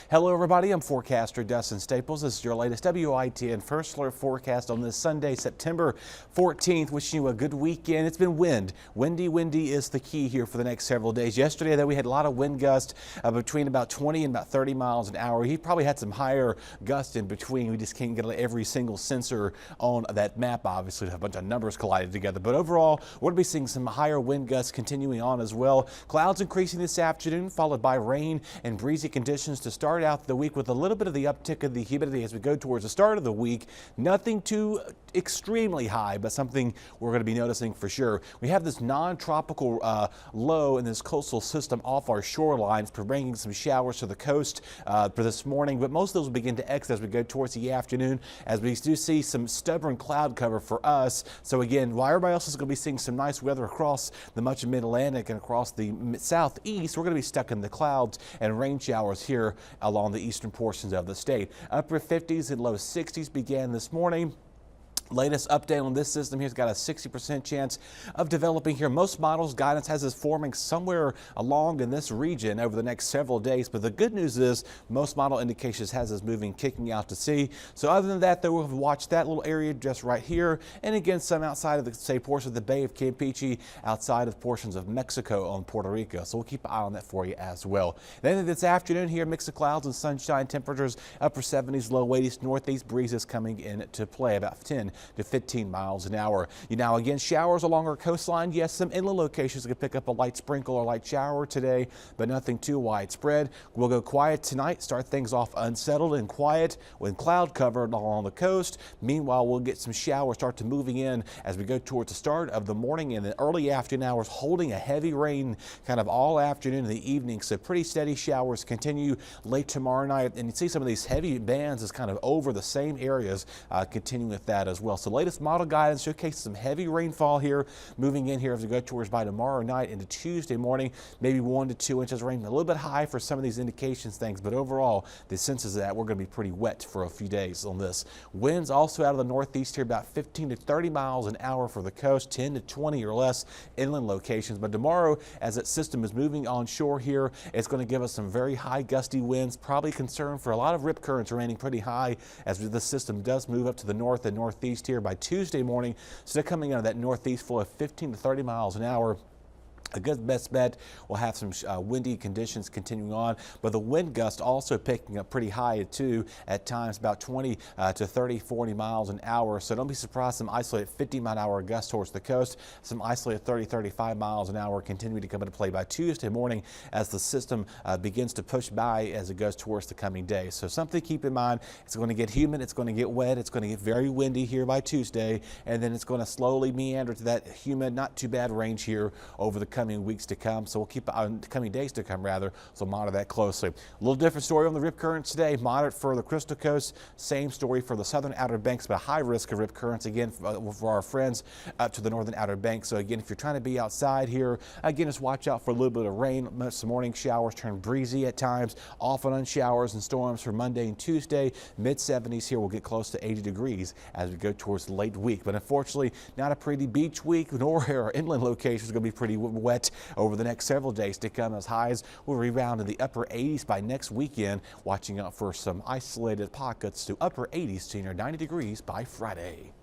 Hello everybody, I'm forecaster Dustin Staples. This is your latest WITN First Alert forecast on this Sunday, September 14th. Wishing you a good weekend. It's been windy is the key here for the next several days. Yesterday though, we had a lot of wind gusts between about 20 and about 30 miles an hour. He probably had some higher gusts in between. We just can't get every single sensor on that map, obviously. A bunch of numbers collided together, but overall we're going to be seeing some higher wind gusts continuing on as well. Clouds increasing this afternoon, followed by rain and breezy conditions to start out the week, with a little bit of the uptick of the humidity as we go towards the start of the week. Nothing too extremely high, but something we're going to be noticing for sure. We have this non-tropical low in this coastal system off our shorelines, bringing some showers to the coast for this morning, but most of those will begin to exit as we go towards the afternoon, as we do see some stubborn cloud cover for us. So again, while everybody else is going to be seeing some nice weather across the much of mid-Atlantic and across the southeast, we're going to be stuck in the clouds and rain showers here along the eastern portions of the state. Upper 50s and low 60s began this morning. Latest update on this system here's got a 60% chance of developing here. Most models guidance has us forming somewhere along in this region over the next several days, but the good news is most model indications has us moving, kicking out to sea. So other than that, though, we'll watch that little area just right here, and again some outside of the, say, portion of the Bay of Campeche, outside of portions of Mexico on Puerto Rico. So we'll keep an eye on that for you as well. Then this afternoon here, mix of clouds and sunshine, temperatures upper 70s, low 80s, northeast breezes coming into play, about 10 to 15 miles an hour. Now again, showers along our coastline. Yes, some inland locations can pick up a light sprinkle or light shower today, but nothing too widespread. We'll go quiet tonight, start things off unsettled and quiet with cloud cover along the coast. Meanwhile, we'll get some showers start to moving in as we go towards the start of the morning and the early afternoon hours, holding a heavy rain kind of all afternoon and the evening. So pretty steady showers continue late tomorrow night, and you see some of these heavy bands is kind of over the same areas, continuing with that as well. So latest model guidance showcases some heavy rainfall here moving in here as we go towards by tomorrow night into Tuesday morning, maybe 1 to 2 inches of rain, a little bit high for some of these indications things, but overall the sense is that we're going to be pretty wet for a few days on this. Winds also out of the northeast here, about 15 to 30 miles an hour for the coast, 10 to 20 or less inland locations. But tomorrow, as that system is moving onshore here, it's going to give us some very high gusty winds, probably concern for a lot of rip currents remaining pretty high as the system does move up to the north and northeast here by Tuesday morning. So they're coming out of that northeast flow of 15 to 30 miles an hour. A good best bet, we'll have some windy conditions continuing on, but the wind gust also picking up pretty high too at times, about 20 to 30, 40 miles an hour. So don't be surprised, some isolated 50-mile-an-hour gusts towards the coast, some isolated 30, 35 miles an hour continuing to come into play by Tuesday morning as the system begins to push by as it goes towards the coming day. So something to keep in mind. It's going to get humid, it's going to get wet, it's going to get very windy here by Tuesday, and then it's going to slowly meander to that humid, not too bad range here over the coming weeks to come. So we'll keep coming days to come rather, so monitor that closely. A little different story on the rip currents today. Moderate for the Crystal Coast, same story for the southern Outer Banks, but high risk of rip currents again for our friends up to the northern Outer Banks. So again, if you're trying to be outside here, again, just watch out for a little bit of rain. Some morning showers turn breezy at times, off and on showers and storms for Monday and Tuesday. Mid 70s here, will get close to 80 degrees as we go towards the late week. But unfortunately, not a pretty beach week, nor our inland locations going to be pretty wet over the next several days to come, as highs will rebound to the upper 80s by next weekend. Watching out for some isolated pockets to upper 80s to near 90 degrees by Friday.